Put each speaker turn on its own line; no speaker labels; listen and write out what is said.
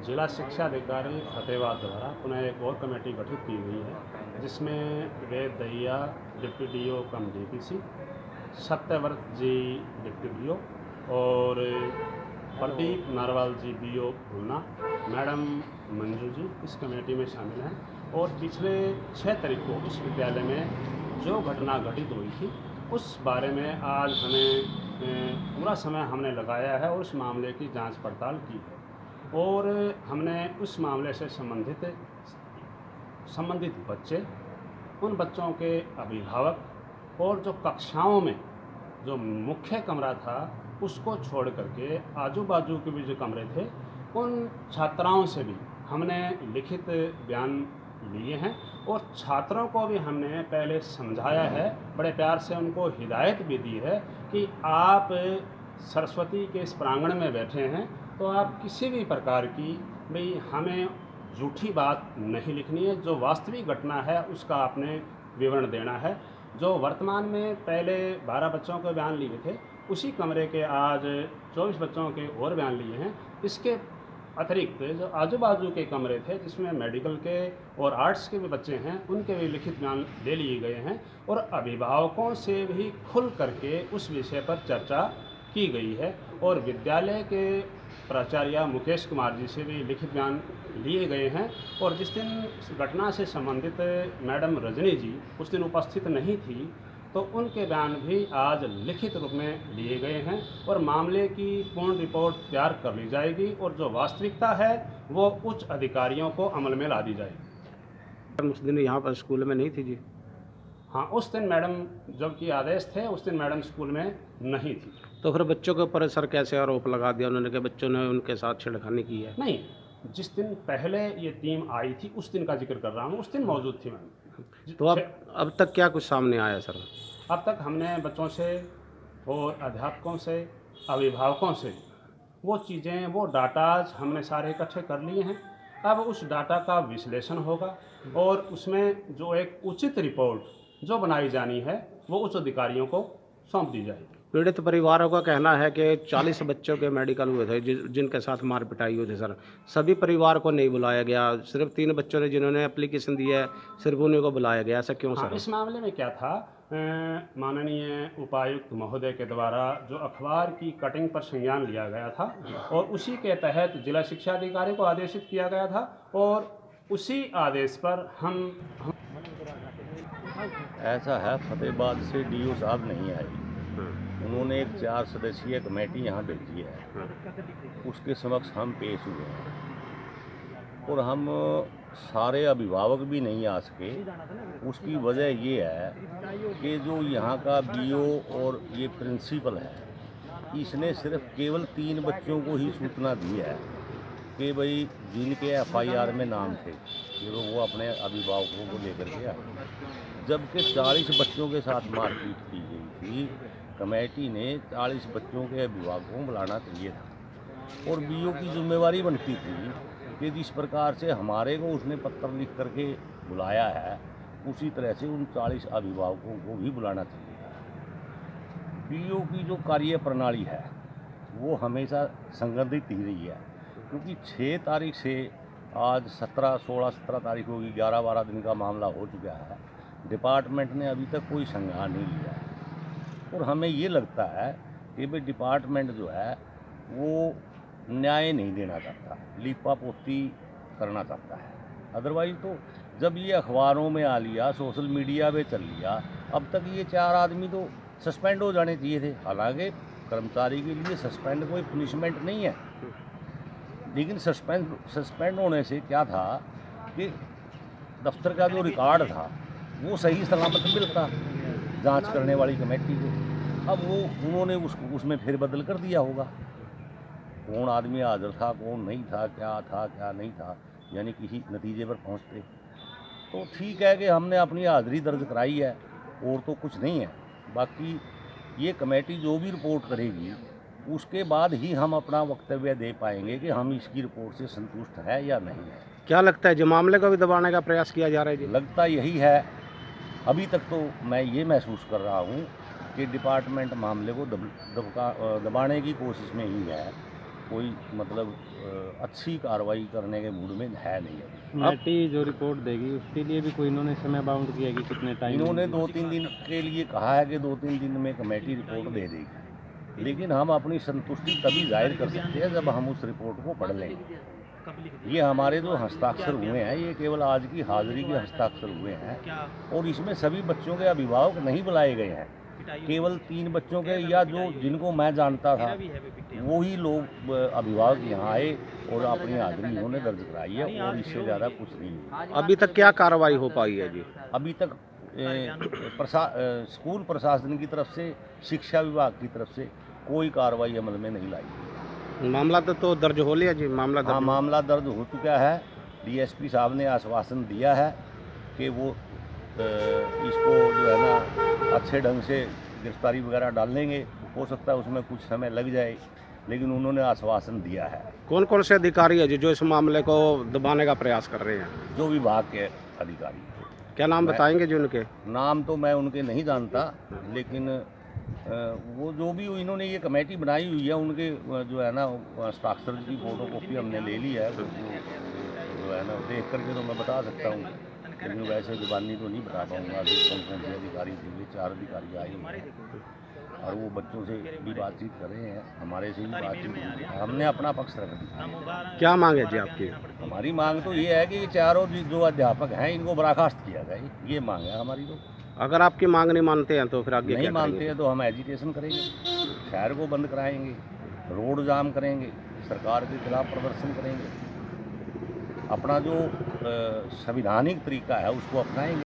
जिला शिक्षा अधिकारी फतेहाबाद द्वारा पुनः एक और कमेटी गठित की गई है, जिसमें Ved Dahiya deputy DO cum DPC, Satyavrat ji deputy DO और प्रदीप नारवाल जी बीओ भुलना, मैडम मंजू जी इस कमेटी में शामिल हैं। और पिछले 6 तारीख को इस विद्यालय में जो घटना घटित हुई थी उस बारे में आज हमें पूरा समय हमने लगाया है और उस मामले की जांच पड़ताल की है। और हमने उस मामले से संबंधित बच्चे, उन बच्चों के अभिभावक और जो कक्षाओं में जो मुख्य कमरा था उसको छोड़ करके आजू बाजू के भी जो कमरे थे उन छात्राओं से भी हमने लिखित बयान लिए हैं और छात्रों को भी हमने पहले समझाया है, बड़े प्यार से उनको हिदायत भी दी है कि आप सरस्वती के इस प्रांगण में बैठे हैं तो आप किसी भी प्रकार की भाई हमें झूठी बात नहीं लिखनी है, जो वास्तविक घटना है उसका आपने विवरण देना है। जो वर्तमान में पहले 12 बच्चों के बयान लिए थे उसी कमरे के आज 24 बच्चों के और बयान लिए हैं। इसके अतिरिक्त जो आजू बाजू के कमरे थे जिसमें मेडिकल के और आर्ट्स के भी बच्चे हैं उनके भी लिखित बयान ले लिए गए हैं और अभिभावकों से भी खुल करके उस विषय पर चर्चा की गई है। और विद्यालय के प्राचार्य मुकेश कुमार जी से भी लिखित बयान लिए गए हैं। और जिस दिन घटना से संबंधित मैडम रजनी जी उस दिन उपस्थित नहीं थी तो उनके बयान भी आज लिखित रूप में लिए गए हैं और मामले की पूर्ण रिपोर्ट तैयार कर ली जाएगी और जो वास्तविकता है वो उच्च अधिकारियों को अमल में ला दी जाएगी।
उस दिन यहाँ पर स्कूल में नहीं थी जी?
हाँ, उस दिन मैडम जबकि आदेश थे उस दिन मैडम स्कूल में नहीं थी।
तो फिर बच्चों के ऊपर सर कैसे आरोप लगा दिया उन्होंने कि बच्चों ने उनके साथ छेड़खानी की है?
नहीं, जिस दिन पहले ये टीम आई थी उस दिन का जिक्र कर रहा हूँ, उस दिन मौजूद थी मैम।
तो अब तक क्या कुछ सामने आया सर?
अब तक हमने बच्चों से और अध्यापकों से, अभिभावकों से वो चीज़ें, वो डाटाज हमने सारे इकट्ठे कर लिए हैं। अब उस डाटा का विश्लेषण होगा और उसमें जो एक उचित रिपोर्ट जो बनाई जानी है वो उच्च अधिकारियों को सौंप दी जाएगी।
पीड़ित परिवारों का कहना है कि 40 बच्चों के मेडिकल हुए थे जिनके साथ मार पिटाई हुई थी सर। सभी परिवार को नहीं बुलाया गया, सिर्फ 3 बच्चों ने जिन्होंने एप्लीकेशन दी है सिर्फ उन्हीं को बुलाया गया, ऐसा क्यों सर?
इस मामले में क्या था, माननीय उपायुक्त महोदय के द्वारा जो अखबार की कटिंग पर संज्ञान लिया गया था और उसी के तहत जिला शिक्षा अधिकारी को आदेशित किया गया था और उसी आदेश पर हम
ऐसा है, फतेहाबाद से डीओ साहब नहीं आई, उन्होंने एक 4 सदस्यीय कमेटी यहाँ भेजी है, उसके समक्ष हम पेश हुए हैं और हम सारे अभिभावक भी नहीं आ सके। उसकी वजह ये है कि जो यहाँ का बीओ और ये प्रिंसिपल है, इसने सिर्फ केवल 3 बच्चों को ही सूचना दी है कि भाई जिनके एफआईआर में नाम थे कि वो अपने अभिभावकों को लेकर के आए, जबकि 40 बच्चों के साथ मारपीट की गई थी। कमेटी ने 40 बच्चों के अभिभावकों को बुलाना चाहिए था और बीओ की जिम्मेवारी बनती थी कि जिस प्रकार से हमारे को उसने पत्र लिख करके बुलाया है उसी तरह से उन 40 अभिभावकों को भी बुलाना चाहिए था। बीओ की जो कार्य प्रणाली है वो हमेशा संगठित ही रही है, क्योंकि 6 तारीख से आज 17, 16, 17 तारीख होगी, 11-12 दिन का मामला हो चुका है। डिपार्टमेंट ने अभी तक कोई संज्ञान नहीं लिया है और हमें ये लगता है कि भाई डिपार्टमेंट जो है वो न्याय नहीं देना चाहता, लीपा पोती करना चाहता है। अदरवाइज तो जब ये अखबारों में आ लिया, सोशल मीडिया पे चल लिया, अब तक ये 4 आदमी तो सस्पेंड हो जाने चाहिए थे। हालांकि कर्मचारी के लिए सस्पेंड कोई पनिशमेंट नहीं है, लेकिन सस्पेंड होने से क्या था कि दफ्तर का जो रिकॉर्ड था वो सही सलामत मिलता जांच करने वाली कमेटी को। अब वो उन्होंने उसमें फेरबदल कर दिया होगा, कौन आदमी हाजिर था कौन नहीं था, क्या नहीं था, यानी किसी नतीजे पर पहुंचते। तो ठीक है कि हमने अपनी हाजिरी दर्ज कराई है और तो कुछ नहीं है। बाकी ये कमेटी जो भी रिपोर्ट करेगी उसके बाद ही हम अपना वक्तव्य दे पाएंगे कि हम इसकी रिपोर्ट से संतुष्ट है या नहीं है।
क्या लगता है जो मामले को भी दबाने का प्रयास किया जा रहा है जी?
लगता यही है। अभी तक तो मैं ये महसूस कर रहा हूँ कि डिपार्टमेंट मामले को दबाने की कोशिश में ही है कोई मतलब अच्छी कार्रवाई करने के मूड में है नहीं अभी।
मैटी जो रिपोर्ट देगी उसके लिए भी कोई इन्होंने समय बाउंड किया कि कितने टाइम?
इन्होंने 2-3 दिन के लिए कहा है कि 2-3 दिन में कमेटी रिपोर्ट दे देगी, लेकिन हम अपनी संतुष्टि तभी जाहिर कर सकते हैं जब हम उस रिपोर्ट को पढ़ लेंगे। ये हमारे जो हस्ताक्षर हुए हैं ये केवल आज की हाजिरी के हस्ताक्षर हुए हैं और इसमें सभी बच्चों के अभिभावक नहीं बुलाए गए हैं, केवल 3 बच्चों के या जो जिनको मैं जानता था वही लोग अभिभावक यहाँ आए और अपनी हाजिरी उन्होंने दर्ज कराई है और इससे ज़्यादा कुछ नहीं हुआ।
अभी तक क्या कार्रवाई हो पाई है जी?
अभी तक स्कूल प्रशासन की तरफ से, शिक्षा विभाग की तरफ से कोई कार्रवाई अमल में नहीं लाई।
मामला तो दर्ज हो लिया जी? मामला
हाँ, मामला दर्ज हो चुका है। डीएसपी साहब ने आश्वासन दिया है कि वो इसको जो है ना अच्छे ढंग से गिरफ्तारी वगैरह डालेंगे। हो सकता है उसमें कुछ समय लग जाए, लेकिन उन्होंने आश्वासन दिया है।
कौन कौन से अधिकारी है जो इस मामले को दबाने का प्रयास कर रहे हैं?
जो विभाग के अधिकारी।
क्या नाम बताएंगे जी उनके?
नाम तो मैं उनके नहीं जानता, लेकिन वो जो भी इन्होंने ये कमेटी बनाई हुई है उनके जो है ना हस्ताक्षर की फोटोकॉपी हमने ले ली है। जो है ना देख करके तो मैं बता सकता हूँ, लेकिन वैसे जुबानी तो नहीं बता पाऊँगा। कौन से अधिकारी थे, 4 अधिकारी आए हैं और वो बच्चों से भी बातचीत कर रहे हैं, हमारे से भी बातचीत हुई है। हमने अपना पक्ष रख दिया।
क्या मांग है जी आपकी?
हमारी मांग तो ये है कि ये चारों जो अध्यापक हैं इनको बर्खास्त किया जाए, ये मांग है हमारी। तो
अगर आपकी मांग नहीं मानते हैं तो फिर आगे
नहीं
क्या
मानते
करेंगे?
हैं तो हम एजिटेशन करेंगे, शहर को बंद कराएंगे, रोड जाम करेंगे, सरकार के खिलाफ प्रदर्शन करेंगे। अपना जो संवैधानिक तरीका है उसको अपनाएंगे।